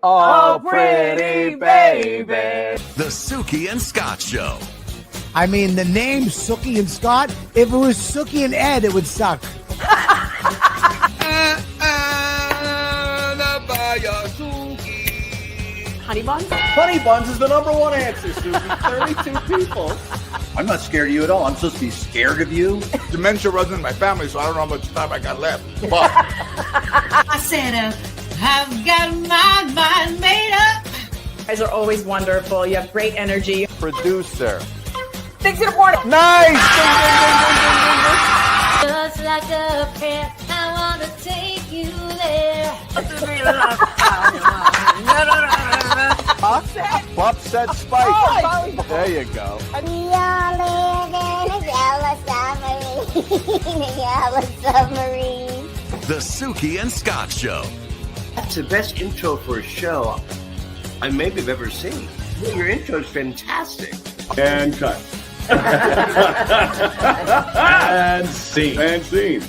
Oh, pretty baby. The Suki and Scott Show. I mean, the name Suki and Scott, if it was Suki and Ed, it would suck. Honey buns? Honey buns is the number one answer, Suki. 32 people. I'm not scared of you at all. I'm supposed to be scared of you. Dementia runs in my family, so I don't know how much time I got left. But I said, I've got my mind made up. You guys are always wonderful. You have great energy. producer. Things in a portal. Nice! Just like a pet, I want to take you there. Upset Spike. Oh, there you go. We all live in a yellow submarine. A yellow submarine. The Suki and Scott Show. That's the best intro for a show I maybe have ever seen. Your intro's fantastic. And cut. And scene. And scene.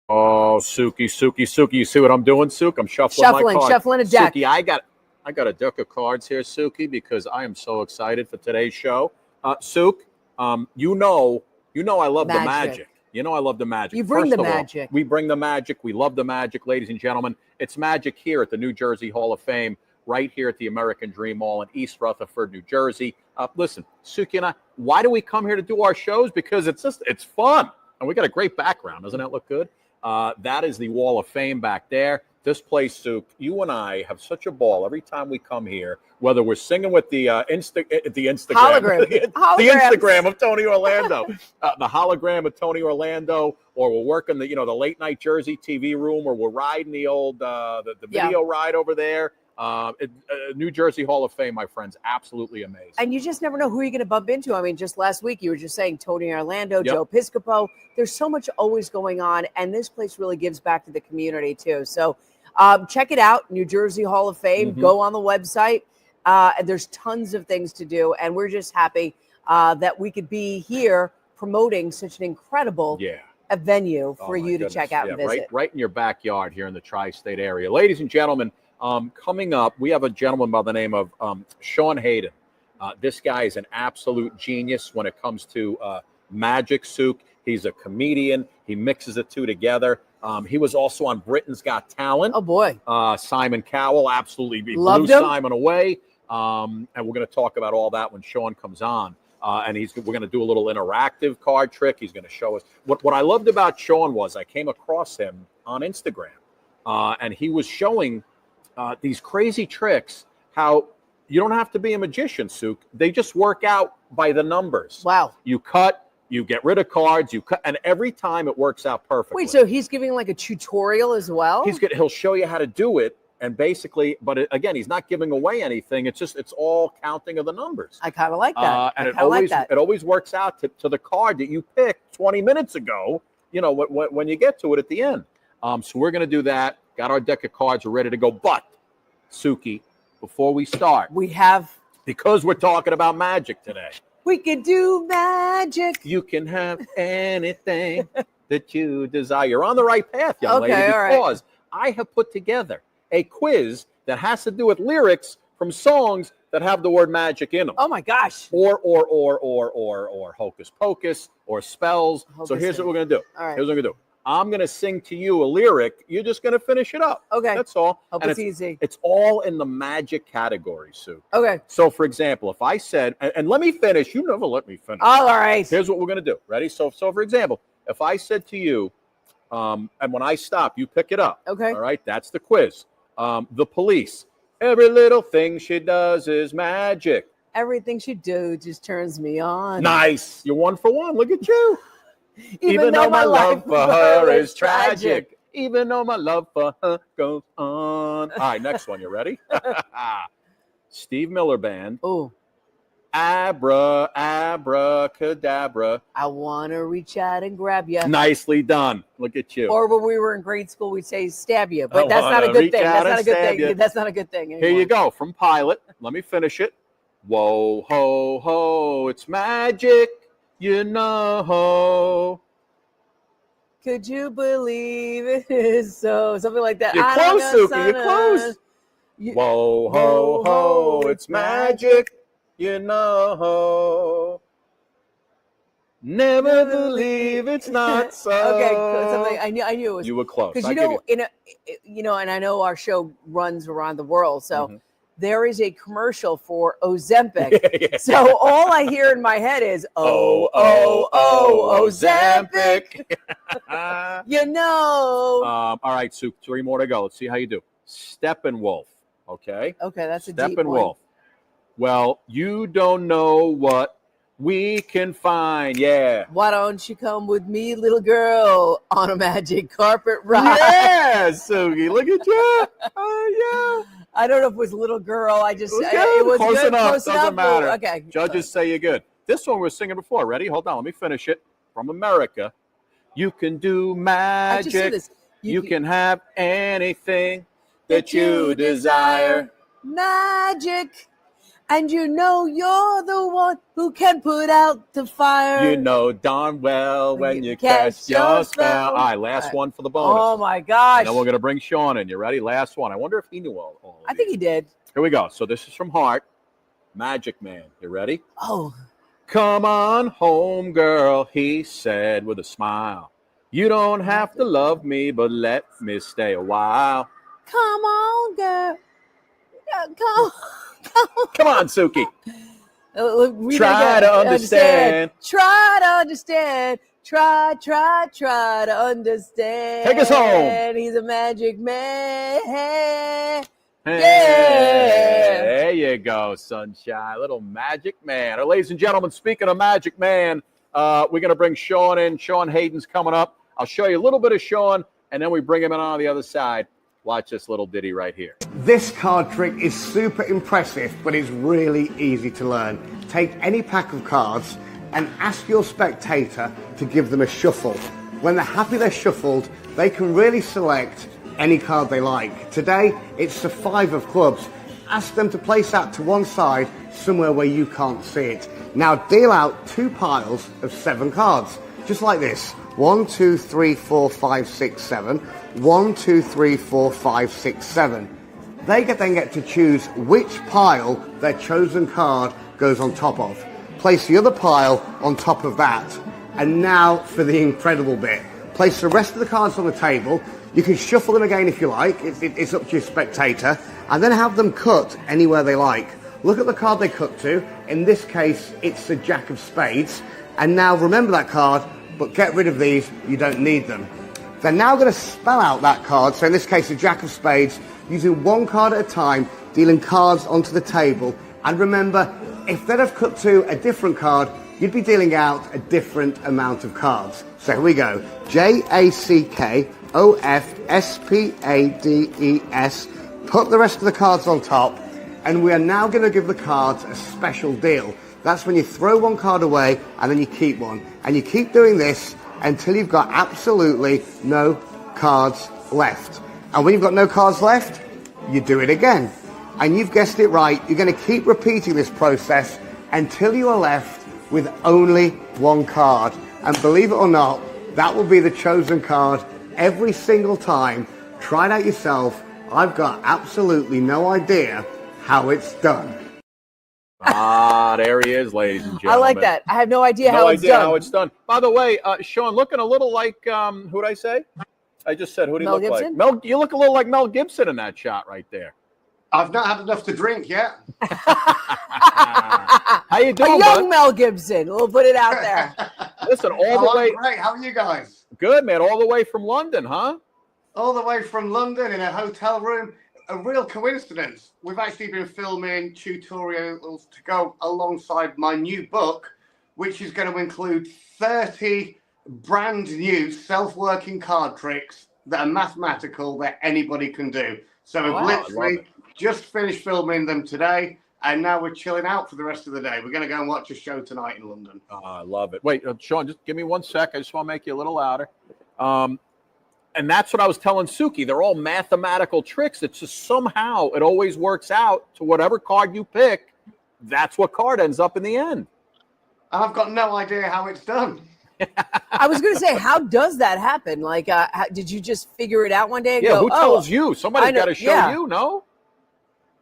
Oh, Suki. You see what I'm doing, Suki? I'm shuffling my cards. Shuffling a deck. Suki, I got a deck of cards here, Suki, because I am so excited for today's show. Suki, you know I love the magic. You know I love the magic. You bring First the of all, magic. we bring the magic. We love the magic, ladies and gentlemen. It's magic here at the New Jersey Hall of Fame, right here at the American Dream Mall in East Rutherford, New Jersey. Listen, Suki and I, why do we come here to do our shows? Because it's fun. And we got a great background. Doesn't that look good? That is the Wall of Fame back there. This place, Suki, you and I have such a ball every time we come here, whether we're singing with the Instagram. Hologram. the Instagram of Tony Orlando, the hologram of Tony Orlando, or we're working the late night Jersey TV room, or we're riding the old the video ride over there. New Jersey Hall of Fame, my friends, absolutely amazing. And you just never know who you're going to bump into. I mean, just last week you were just saying Tony Orlando, Joe Piscopo. There's so much always going on, and this place really gives back to the community too. So check it out, New Jersey Hall of Fame. Go on the website. There's tons of things to do, and we're just happy that we could be here promoting such an incredible a venue for you to check out and visit. Right in your backyard here in the tri-state area. Ladies and gentlemen, coming up, we have a gentleman by the name of Sean Haydon. This guy is an absolute genius when it comes to magic, Suki. He's a comedian. He mixes the two together. He was also on Britain's Got Talent. Oh, boy. Simon Cowell absolutely blew Simon away. And we're going to talk about all that when Sean comes on. And we're going to do a little interactive card trick. He's going to show us. What I loved about Sean was I came across him on Instagram. And he was showing these crazy tricks, how you don't have to be a magician, Suki. They just work out by the numbers. Wow. You cut, you get rid of cards, you cut, and every time it works out perfectly. Wait, so he's giving like a tutorial as well? He'll show you how to do it, and basically, again, he's not giving away anything. It's all counting of the numbers. I kind of like that. And it always works out to the card that you picked 20 minutes ago, when you get to it at the end. So we're going to do that. Got our deck of cards. We're ready to go. But, Suki, before we start, because we're talking about magic today. We can do magic. You can have anything that you desire. You're on the right path, young lady, because I have put together a quiz that has to do with lyrics from songs that have the word magic in them. Oh my gosh. Or hocus pocus or spells. So here's what we're going to do. All right. Here's what we're going to do. I'm going to sing to you a lyric. You're just going to finish it up. Okay. That's all. Hope it's easy. It's all in the magic category, Sue. Okay. So, for example, if I said, and let me finish. You never let me finish. All right. Here's what we're going to do. Ready? So for example, if I said to you, and when I stop, you pick it up. Okay. All right. That's the quiz. The Police. Every little thing she does is magic. Everything she do just turns me on. Nice. You're 1 for 1. Look at you. Even though my love for her is tragic. Even though my love for her goes on. All right, next one. You ready? Steve Miller Band. Ooh. Abracadabra. I want to reach out and grab you. Nicely done. Look at you. Or when we were in grade school, we'd say stab you. But that's not a good thing. That's not a good thing. That's not a good thing anymore. Here you go. From Pilot. Let me finish it. Whoa, ho, ho. It's magic. You know. Could you believe it is so? Something like that. You're close, Suki. You're close. Whoa, ho, ho, it's magic, you know. Never believe it's not so. Okay, something I knew it was. You were close. Because and I know our show runs around the world, so there is a commercial for Ozempic. Yeah. So all I hear in my head is Ozempic. You know. All right, Sue, 3 more to go. Let's see how you do. Steppenwolf. Okay. Okay, that's a deep one. Steppenwolf. Well, you don't know what we can find. Yeah. Why don't you come with me, little girl, on a magic carpet ride? Yeah, Sugi. Look at you. Oh, yeah. I don't know if it was little girl. I just it was close good. enough. Close Doesn't matter. Okay. Judges say you're good. This one we were singing before. Ready? Hold on. Let me finish it. From America. You can do magic. You can have anything that you desire. Magic. And you know you're the one who can put out the fire. You know darn well when you cast your spell. All right, last one for the bonus. Oh, my gosh. And then we're going to bring Sean in. You ready? Last one. I wonder if he knew all of I think he did. Here we go. So this is from Heart. Magic Man. You ready? Oh. Come on home, girl, he said with a smile. You don't have to love me, but let me stay a while. Come on, girl. Come on, Suki. Try to understand. Try to understand. Try to understand. Take us home. He's a magic man. Hey, Yeah. there you go, sunshine. Little magic man. Ladies and gentlemen, speaking of magic man, we're going to bring Sean in. Sean Haydon's coming up. I'll show you a little bit of Sean, and then we bring him in on the other side. Watch this little ditty right here. This card trick is super impressive, but it's really easy to learn. Take any pack of cards and ask your spectator to give them a shuffle. When they're happy they're shuffled, they can really select any card they like. Today, it's the 5 of clubs. Ask them to place that to one side, somewhere where you can't see it. Now deal out 2 piles of 7 cards, just like this. 1, 2, 3, 4, 5, 6, 7. 1, 2, 3, 4, 5, 6, 7. They then get to choose which pile their chosen card goes on top of. Place the other pile on top of that. And now for the incredible bit. Place the rest of the cards on the table. You can shuffle them again if you like. It's up to your spectator. And then have them cut anywhere they like. Look at the card they cut to. In this case, it's the Jack of Spades. And now remember that card, but get rid of these. You don't need them. They're now going to spell out that card. So in this case, the Jack of Spades, using one card at a time, dealing cards onto the table. And remember, if they'd have cut to a different card, you'd be dealing out a different amount of cards. So here we go. JACKOFSPADES. Put the rest of the cards on top. And we are now going to give the cards a special deal. That's when you throw one card away and then you keep one. And you keep doing this until you've got absolutely no cards left. And when you've got no cards left, you do it again. And you've guessed it right, you're going to keep repeating this process until you are left with only one card. And believe it or not, that will be the chosen card every single time. Try it out yourself. I've got absolutely no idea how it's done. There he is, ladies and gentlemen. I like that. I have no idea how it's done. By the way, Sean, looking a little like, who'd I say? I just said, who do you look like? You look a little like Mel Gibson in that shot right there. I've not had enough to drink yet. How you doing, A young Mel Gibson. We'll put it out there. Listen, all the way. Great. How are you guys? Good, man. All the way from London, huh? All the way from London in a hotel room. A real coincidence. We've actually been filming tutorials to go alongside my new book, which is going to include 30 brand new self-working card tricks that are mathematical that anybody can do. So we've literally just finished filming them today, and now we're chilling out for the rest of the day. We're going to go and watch a show tonight in London. I love it. Wait, Sean, just give me 1 sec. I just want to make you a little louder. And that's what I was telling Suki. They're all mathematical tricks. It's just somehow it always works out to whatever card you pick. That's what card ends up in the end. I've got no idea how it's done. I was going to say, how does that happen? Like, did you just figure it out one day and go, who tells oh, you? Somebody's got to show you, no?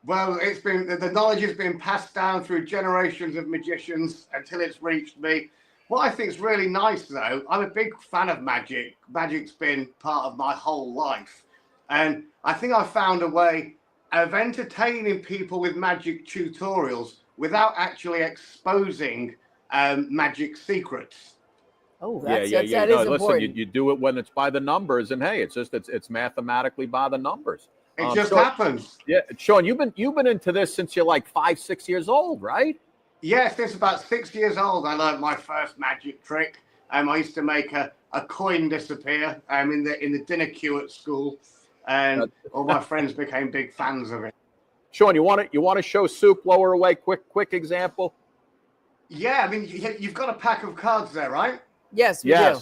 Well, it's been the knowledge has been passed down through generations of magicians until it's reached me. What I think is really nice, though, I'm a big fan of magic. Magic's been part of my whole life, and I think I found a way of entertaining people with magic tutorials without actually exposing magic secrets. Oh, That is listen, important. you do it when it's by the numbers, and hey, it's mathematically by the numbers. It just Sean, happens. Yeah, Sean, you've been into this since you're like 5-6 years old, right? Yes, this is about 6 years old. I learned my first magic trick. I used to make a coin disappear in the dinner queue at school, and all my friends became big fans of it. Sean, you want to show Soup lower away? Quick example. Yeah, I mean you've got a pack of cards there, right? Yes, we do.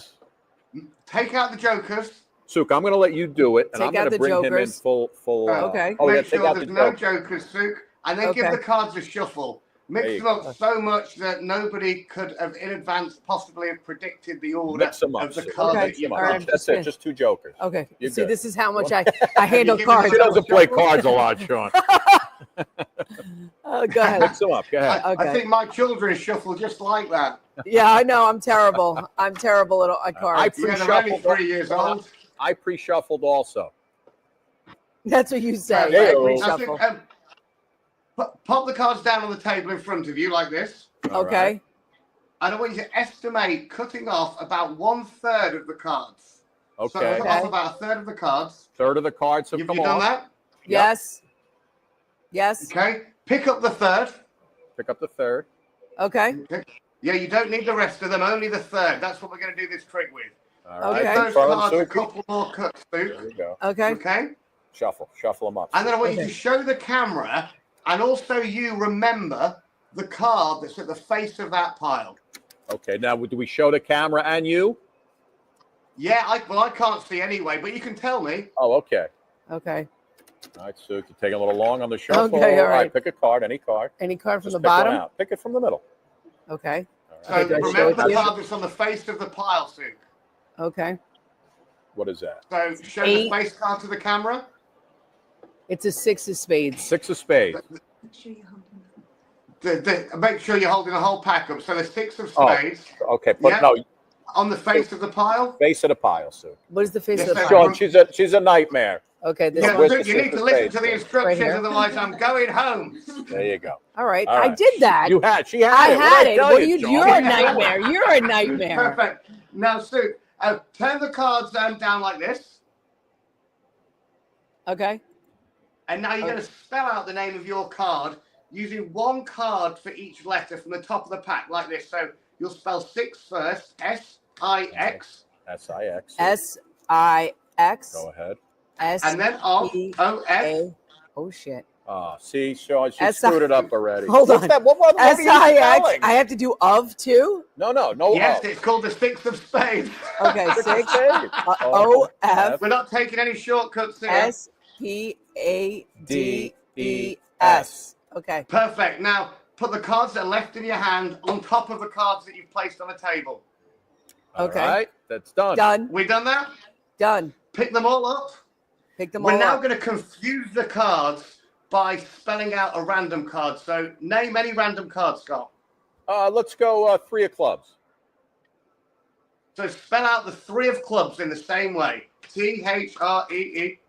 Take out the jokers. Souk, I'm going to let you do it, and I'm going to bring him in full. Okay. Oh, Make take sure out there's the no jokers. jokers, Souk, and then give the cards a shuffle. Mix them up so much that nobody could have in advance possibly have predicted the order Mix them up, of the Souk. cards Okay. that you've All got. right. That's it. Just 2 jokers. Okay. You're See, good. this is how much I handle cards. She doesn't play cards a lot, Sean. Oh, go ahead. Mix them up. Go ahead. Okay. I think my children shuffle just like that. Yeah, I know. I'm terrible. I'm terrible at cards. Yeah, they're only 3 years old. I pre-shuffled also. That's what you say. There I you go. reshuffle. Pop the cards down on the table in front of you like this. Okay. And I want you to estimate cutting off about 1/3 of the cards. Okay. So cut off about 1/3 of the cards. Third of the cards have Have come you done off. that? Yes. Yes. Okay. Pick up the third. Pick up the third. Okay. Yeah, you don't need the rest of them, only the third. That's what we're going to do this trick with. All Okay. right. Give those Confirm, cards a Suki. couple more cuts, There Luke. you go. Okay. Okay? Shuffle them up. And then I want you to show the camera, and also you remember the card that's at the face of that pile. Okay. Now, do we show the camera and you? Yeah, I can't see anyway, but you can tell me. Oh, okay. Okay. All right, Sue, you're taking a little long on the shuffle. Okay, all right. Pick a card, any card. Any card from Just the pick one bottom? out. Pick it from the middle. Okay. So Okay, do I show remember it to the you? card that's on the face of the pile, Sue. Okay. What is that? So show Eight. the face card to the camera. It's a 6 of spades. 6 of spades. Make sure you're holding the whole pack up. So the 6 of Oh. spades Okay, Yeah. on the face of the pile. face of the pile, Sue. What is the face Yes, of the sir. pile? Sean, she's a nightmare. Okay. This Yeah, where's Luke, the you need six to of listen spades? to the Right instructions, here. otherwise I'm going home. There you go. All right. All I right. did that. She had I it. had it. tell What are you? Sean? You're a nightmare. You're a nightmare. Perfect. Now, Sue, turn the cards down like this. Okay. And now you're going to spell out the name of your card using one card for each letter from the top of the pack, like this. So you'll spell 6 first, S-I-X. S-I-X. S-I-X. Go ahead. And then O-F. Oh, shit. See, Sean, she S- screwed it up already. Hold What's on. that? What are you S-I-X. spelling? I have to do of too? No. Yes, O. it's called the 6 of spades. Okay. 6. Spades. O-F. We're not taking any shortcuts here. S-P-A-D-E-S. Okay. Perfect. Now, put the cards that are left in your hand on top of the cards that you've placed on the table. Okay. All right, that's done. Done. We done that? Done. Pick them all up. Pick them all We're now up. going to confuse the cards by spelling out a random card. So name any random card, Scott. Let's go 3 of clubs. So spell out the 3 of clubs in the same way. T-H-R-E-E.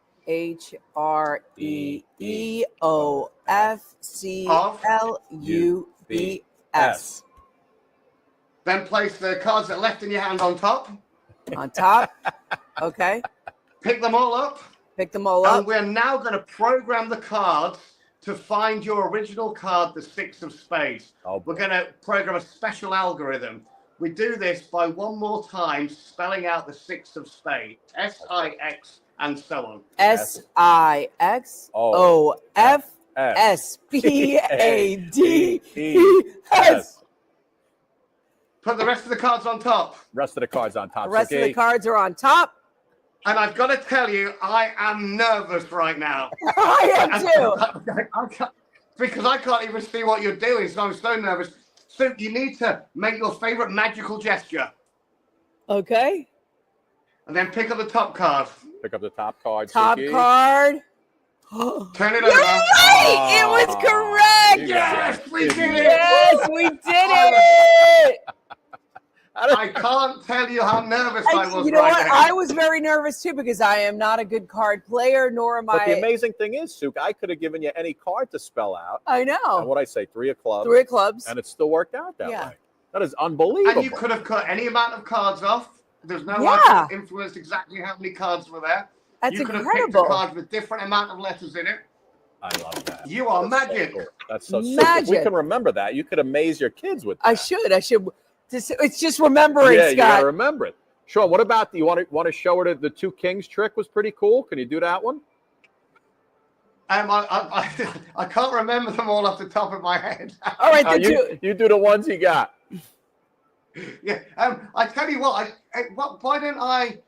H-R-E-E-O-F-C-L-U-B-S. Then place the cards that are left in your hand on top. On top. Okay. Pick them all up. Pick them all And up. we're now going to program the cards to find your original card, the 6 of spades. Oh, We're going to program a special algorithm. We do this by one more time spelling out the 6 of spades. S-I-X and so on. S-I-X-O-F-S-P-A-D-E-S. Put the rest of the cards on top. Rest of the cards on top. The rest of Okay. the cards are on top. And I've got to tell you, I am nervous right now. I am too. Because I can't even see what you're doing, so I'm so nervous. So you need to make your favorite magical gesture. Okay. And then pick up the top card. Pick up the top card. Top Suki. card. Turn it You're over. right. It was correct. Yes, we did it. Yes, we did it. I can't tell you how nervous I was. You know right what? there. I was very nervous too because I am not a good card player, nor am But the I. amazing thing is, Suk, I could have given you any card to spell out. I And know. what I say, 3 of clubs. 3 of clubs. And it still worked out that Yeah. way. That is unbelievable. And you could have cut any amount of cards off. There's no way Yeah. to influence exactly how many cards were there. That's you could incredible. have picked a card with different amount of letters in it. I love that. You are That's so magic. cool. That's so sick. Magic. If we can remember that, you could amaze your kids with that. I should. It's just remembering, Yeah, you got Scott. to remember it. Sean, what about, you want to show her the 2 kings trick was pretty cool? Can you do that one? I can't remember them all off the top of my head. All right, you do the ones you got. Yeah. I tell you what. Why don't I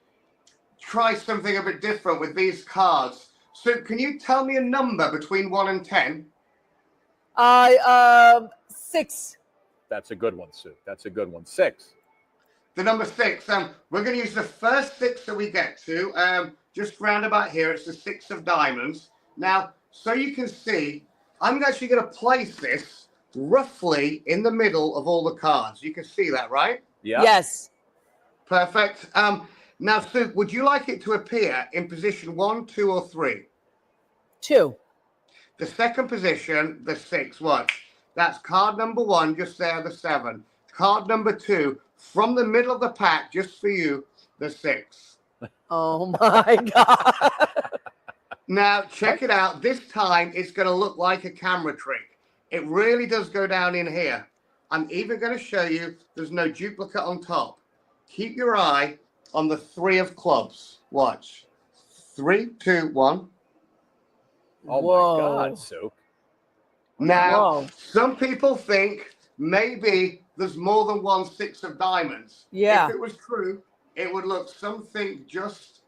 try something a bit different with these cards? So, can you tell me a number between 1 and 10? 6. That's a good one, Sue. That's a good one. 6. The number 6. We're going to use the first 6 that we get to. Just round about here, it's the 6 of diamonds. Now, so you can see, I'm actually going to place this roughly in the middle of all the cards. You can see that, right? Yeah. Yes. Perfect. Now, Sue, would you like it to appear in position 1, 2, or 3? 2. The second position, the 6. Watch. That's card number 1, just there, the 7. Card number 2, from the middle of the pack, just for you, the 6. Oh my God. Now, check it out. This time, it's going to look like a camera trick. It really does go down in here. I'm even going to show you there's no duplicate on top. Keep your eye on the 3 of clubs. Watch. 3, 2, 1. Oh, Whoa. my God, Sue. Now, Whoa. some people think maybe there's more than 1 6 of diamonds. Yeah. If it was true, it would look something just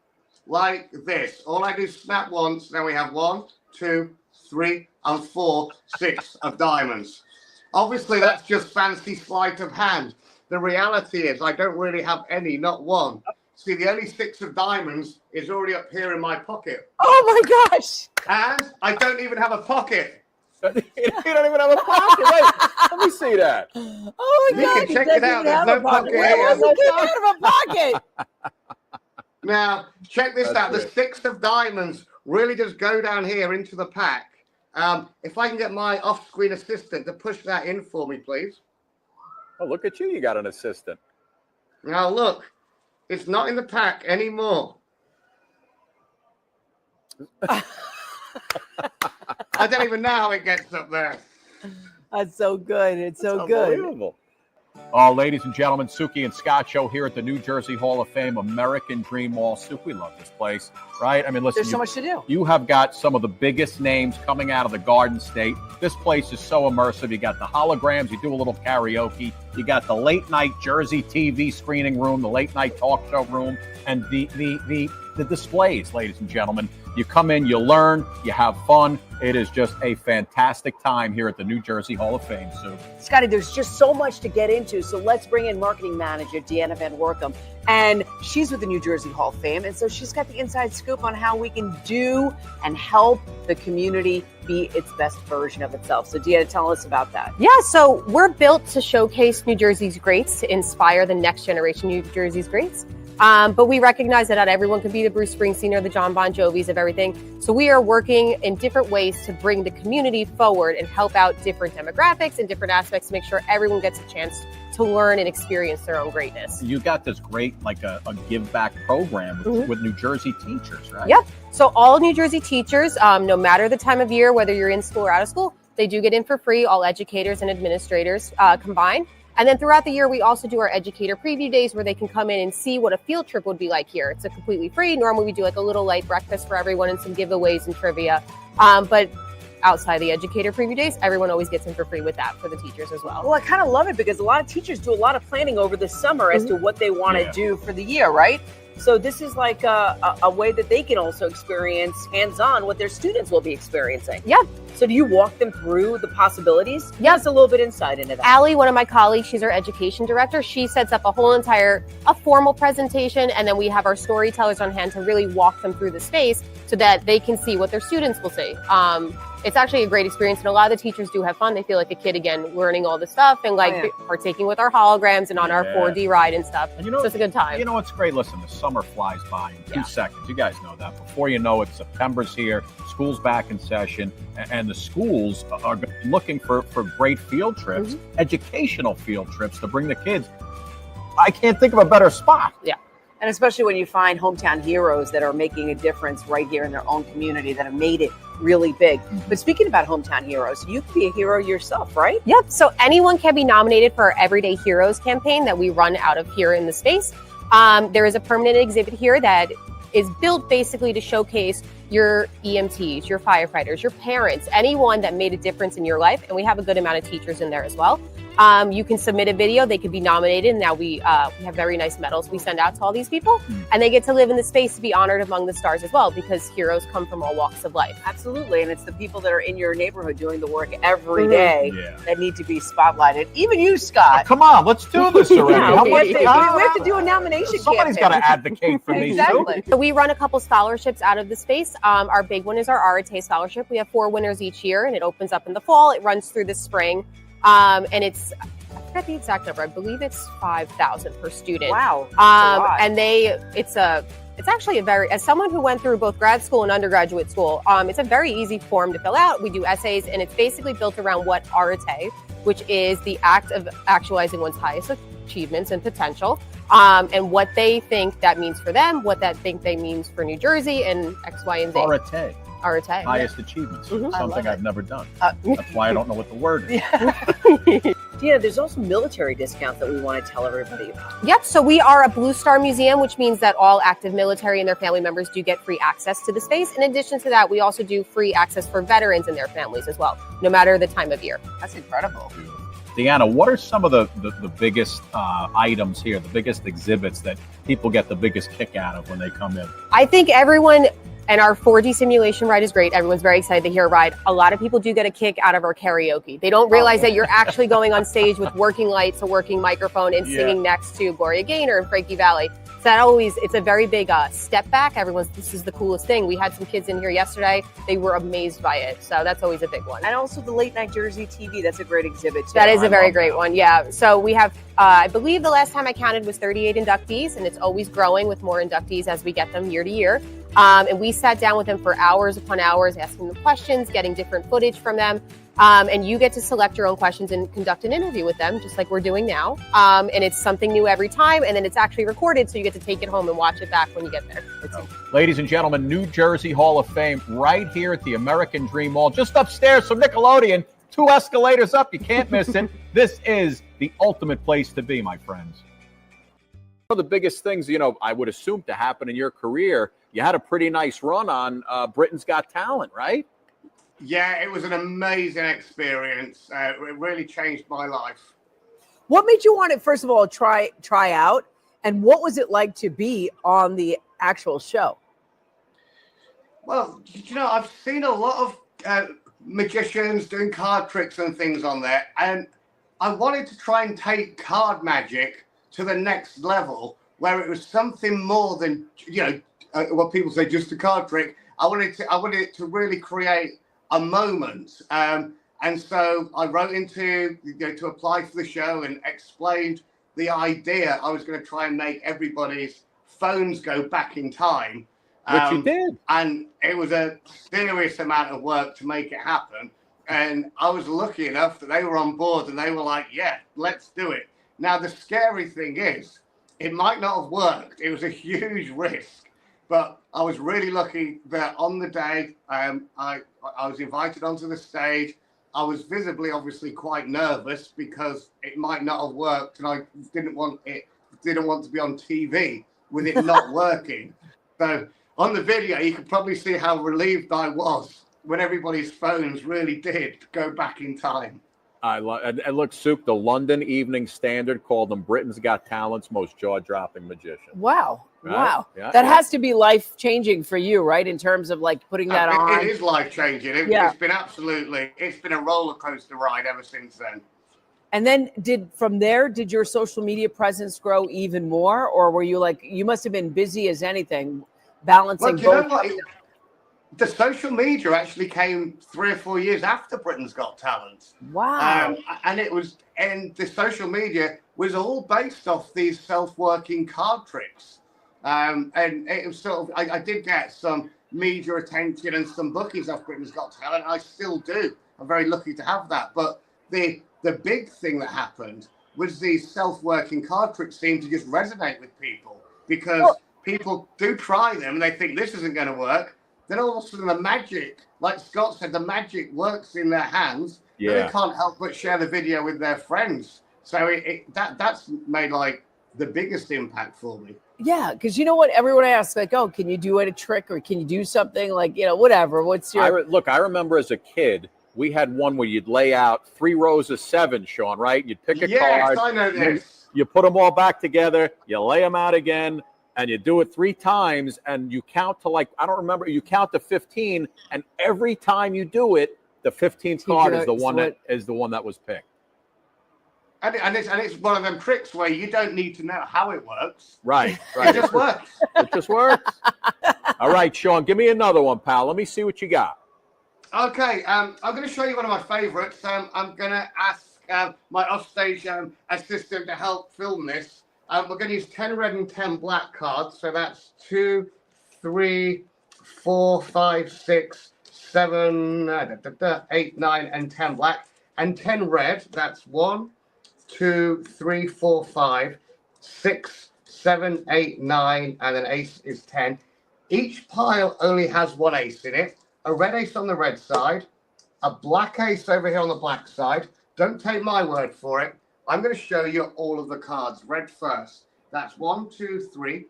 like this. All I do is snap once, then we have 1, 2, 3, and 4, 6 of diamonds. Obviously, that's just fancy sleight of hand. The reality is I don't really have any, not one. See, the only 6 of diamonds is already up here in my pocket. Oh my gosh. And I don't even have a pocket. You don't even have a pocket. Wait, let me see that. Oh my You God. can check it out. There's no pocket Where here. was it get out of a pocket? Now, check this That's out. The it. 6 of diamonds really does go down here into the pack. If I can get my off-screen assistant to push that in for me, please. Oh, look at you. You got an assistant. Now, look. It's not in the pack anymore. I don't even know how it gets up there. That's so good. It's so That's good. unbelievable. Oh, ladies and gentlemen, Suki and Scott show here at the New Jersey Hall of Fame, American Dream Mall. Suki, we love this place, right? I mean, listen, There's so much to do. You have got some of the biggest names coming out of the Garden State. This place is so immersive. You got the holograms. You do a little karaoke. You got the late night Jersey TV screening room, the late night talk show room, and the displays, ladies and gentlemen. You come in, you learn, you have fun. It is just a fantastic time here at the New Jersey Hall of Fame, Sue. Scotty, there's just so much to get into. So let's bring in marketing manager Deanna Van Workum. And she's with the New Jersey Hall of Fame. And so she's got the inside scoop on how we can do and help the community be its best version of itself. So Deanna, tell us about that. Yeah, so we're built to showcase New Jersey's greats, to inspire the next generation New Jersey's greats. But we recognize that not everyone can be the Bruce Springsteen or the John Bon Jovis of everything. So we are working in different ways to bring the community forward and help out different demographics and different aspects to make sure everyone gets a chance to learn and experience their own greatness. You got this great, like a give back program with New Jersey teachers, right? Yep. So all New Jersey teachers, no matter the time of year, whether you're in school or out of school, they do get in for free, all educators and administrators combined. And then throughout the year, we also do our educator preview days where they can come in and see what a field trip would be like here. It's a completely free. Normally, we do like a little light breakfast for everyone and some giveaways and trivia. But outside the educator preview days, everyone always gets in for free with that for the teachers as well. Well, I kind of love it because a lot of teachers do a lot of planning over the summer as to what they want to do for the year, right? So this is like a way that they can also experience hands-on what their students will be experiencing. Yeah. So do you walk them through the possibilities? Yeah. Give us a little bit insight into that. Allie, one of my colleagues, she's our education director. She sets up a formal presentation, and then we have our storytellers on hand to really walk them through the space so that they can see what their students will see. It's actually a great experience, and a lot of the teachers do have fun. They feel like a kid again, learning all this stuff and partaking with our holograms and on our 4D ride and stuff. And so it's a good time. You know what's great? Listen, the summer flies by in 2 seconds. You guys know that. Before you know it, September's here, school's back in session, and the schools are looking for great field trips, educational field trips to bring the kids. I can't think of a better spot. Yeah. And especially when you find hometown heroes that are making a difference right here in their own community that have made it really big. But speaking about hometown heroes, you can be a hero yourself, right? Yep. So anyone can be nominated for our Everyday Heroes campaign that we run out of here in the space. There is a permanent exhibit here that is built basically to showcase your EMTs, your firefighters, your parents, anyone that made a difference in your life. And we have a good amount of teachers in there as well. You can submit a video. They could be nominated. And now we have very nice medals we send out to all these people. And they get to live in the space to be honored among the stars as well, because heroes come from all walks of life. Absolutely. And it's the people that are in your neighborhood doing the work every day that need to be spotlighted. Even you, Scott. Oh, come on, let's do this already. We have to do a nomination Somebody's got to advocate for me. Exactly. So we run a couple scholarships out of the space. Our big one is our Arate Scholarship. We have 4 winners each year, and it opens up in the fall. It runs through the spring. And it's, I forgot the exact number. I believe it's $5,000 per student. Wow. And it's actually a very, as someone who went through both grad school and undergraduate school, it's a very easy form to fill out. We do essays, and it's basically built around what Arate, which is the act of actualizing one's highest achievements and potential, and what they think that means for them, what that think they means for New Jersey, and X, Y, and Z. Arate. Highest achievements. Something I've never done. That's why I don't know what the word is. Yeah, there's also military discounts that we want to tell everybody about. Yep. So we are a Blue Star Museum, which means that all active military and their family members do get free access to the space. In addition to that, we also do free access for veterans and their families as well, no matter the time of year. That's incredible. Deanna, what are some of the biggest items here, the biggest exhibits that people get the biggest kick out of when they come in? I think everyone, and our 4D simulation ride is great. Everyone's very excited to hear a ride. A lot of people do get a kick out of our karaoke. They don't realize that you're actually going on stage with working lights, a working microphone, and singing next to Gloria Gaynor and Frankie Valli. So it's a very big step back. This is the coolest thing. We had some kids in here yesterday. They were amazed by it. So that's always a big one. And also the late night Jersey TV. That's a great exhibit too. That is a very great one. Yeah. So we have, I believe the last time I counted was 38 inductees, and it's always growing with more inductees as we get them year to year. And we sat down with them for hours upon hours, asking them questions, getting different footage from them. And you get to select your own questions and conduct an interview with them, just like we're doing now. And it's something new every time. And then it's actually recorded, so you get to take it home and watch it back when you get there. Ladies and gentlemen, New Jersey Hall of Fame right here at the American Dream Mall, just upstairs from Nickelodeon. 2 escalators up. You can't miss it. This is the ultimate place to be, my friends. One of the biggest things, I would assume to happen in your career, you had a pretty nice run on Britain's Got Talent, right? Yeah, it was an amazing experience. It really changed my life. What made you want to, first of all, try out? And what was it like to be on the actual show? Well, I've seen a lot of magicians doing card tricks and things on there. And I wanted to try and take card magic to the next level, where it was something more than, what people say, just a card trick. I wanted it to really create a moment. And so I wrote into, to apply for the show and explained the idea. I was going to try and make everybody's phones go back in time. Which you did. And it was a serious amount of work to make it happen. And I was lucky enough that they were on board and they were like, yeah, let's do it. Now, the scary thing is, it might not have worked. It was a huge risk. But I was really lucky that on the day, I was invited onto the stage. I was visibly, obviously, quite nervous because it might not have worked, and I didn't want to be on TV with it not working. So on the video, you can probably see how relieved I was when everybody's phones really did go back in time. I love. And look, Souk, the London Evening Standard called them Britain's Got Talent's most jaw-dropping magician. Wow. Right? Wow. Yeah, That yeah. has to be life-changing for you, right? In terms of like putting that on. It is life-changing. It's been it's been a roller coaster ride ever since then. And then did your social media presence grow even more? Or were you like, you must have been busy as anything, balancing Well, do you know both? what? The social media actually came 3 or 4 years after Britain's Got Talent. Wow. And the social media was all based off these self-working card tricks. And it was sort of, I did get some media attention and some bookings off Britain's Got Talent. I still do. I'm very lucky to have that. But the big thing that happened was these self-working card tricks seemed to just resonate with people because people do try them and they think this isn't going to work. Then all of a sudden the magic, like Scott said, the magic works in their hands. Yeah. Then they can't help but share the video with their friends. So that's made like the biggest impact for me. Yeah, because you know what? Everyone asks, like, oh, can you do a trick or can you do something like, whatever? What's your Look, I remember as a kid, we had one where you'd lay out 3 rows of 7, Sean, right? You'd pick a card. Yes, I know this. You put them all back together, you lay them out again, and you do it 3 times, and you count to I don't remember, you count to 15, and every time you do it, the 15th card is the one that was picked. And it's one of them tricks where you don't need to know how it works. Right. It just works. It just works. All right, Sean, give me another one, pal. Let me see what you got. Okay, I'm going to show you one of my favorites. I'm going to ask my offstage assistant to help film this. We're going to use 10 red and 10 black cards. So that's 2, 3, 4, 5, 6, 7, 8, 9, and 10 black. And 10 red, that's 1, 2, 3, 4, 5, 6, 7, 8, 9, and an ace is 10. Each pile only has 1 ace in it. A red ace on the red side, a black ace over here on the black side. Don't take my word for it. I'm going to show you all of the cards. Red first. That's 1, 2, 3,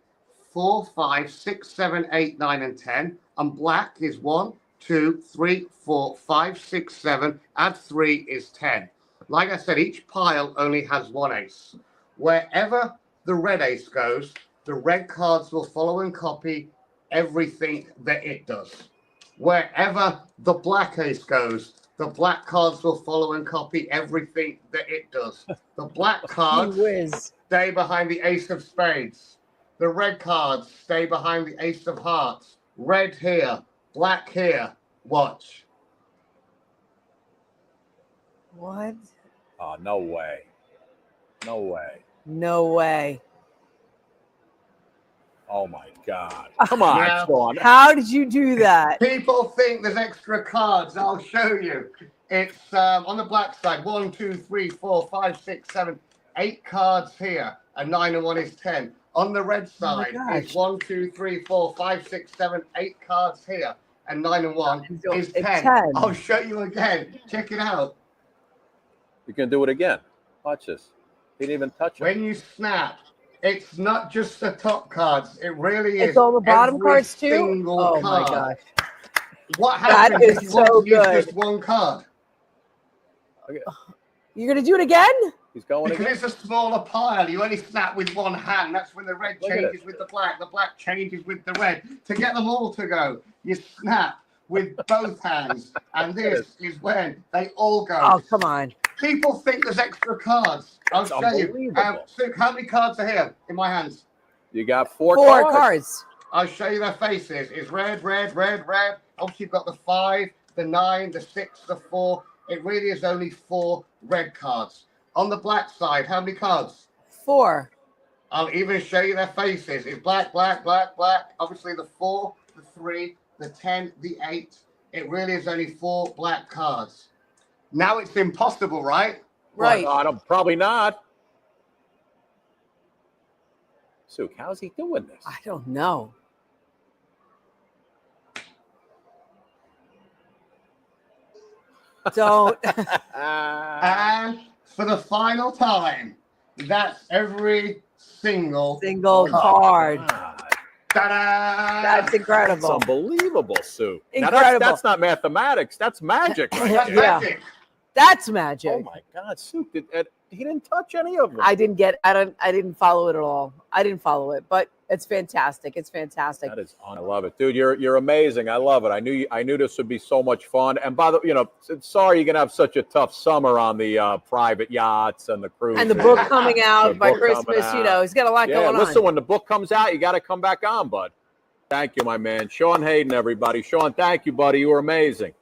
4, 5, 6, 7, 8, 9, and 10. And black is 1, 2, 3, 4, 5, 6, 7. Add 3 is 10. Like I said, each pile only has 1 ace. Wherever the red ace goes, the red cards will follow and copy everything that it does. Wherever the black ace goes, the black cards will follow and copy everything that it does. The black cards stay behind the ace of spades. The red cards stay behind the ace of hearts. Red here, black here. Watch. What? Oh, no way. No way. No way. Oh, my God. Come on, Now, Sean. How did you do that? People think there's extra cards. I'll show you. It's on the black side. 1, 2, 3, 4, 5, 6, 7, 8 cards here. And 9 and 1 is 10. On the red side, it's 1, 2, 3, 4, 5, 6, 7, 8 cards here. And 9 and 1 is 10. I'll show you again. Check it out. You can do it again. Watch this. He didn't even touch it. When you snap, it's not just the top cards. It really is. It's all the bottom every cards too? single Oh card. my gosh. What That happens is if you want so to use good. just one card? Okay. You're going to do it again? He's going Because again. it's a smaller pile. You only snap with one hand. That's when the red Look at changes it. with the black changes with the red. To get them all to go, you snap with both hands. And this is when they all go. Oh, come on. People think there's extra cards. I'll show you. unbelievable. Sue, how many cards are here in my hands? You got 4 4 cards. cards. I'll show you their faces. It's red, red, red, red. Obviously, you've got the 5, the 9, the 6, the 4. It really is only 4 red cards. On the black side, how many cards? 4. I'll even show you their faces. It's black, black, black, black. Obviously, the 4, the 3, the 10, the 8. It really is only 4 black cards. Now it's impossible, right? Right. Probably not. Suk, how's he doing this? I don't know. Don't. And for the final time, that's every single card. Ta-da! That's incredible. That's unbelievable, Sue. Incredible. Now that's not mathematics. That's magic. Right That's there. magic. That's magic. Oh my God, Sue! he didn't touch any of them. I didn't follow it at all. I didn't follow it, but it's fantastic. It's fantastic. That is, I love it, dude. You're amazing. I love it. I knew this would be so much fun. And by the way, sorry you're gonna have such a tough summer on the private yachts and the cruises. And the book coming out by Christmas. He's got a lot going on. Listen, when the book comes out, you got to come back on, bud. Thank you, my man. Sean Haydon, everybody. Sean, thank you, buddy. You were amazing.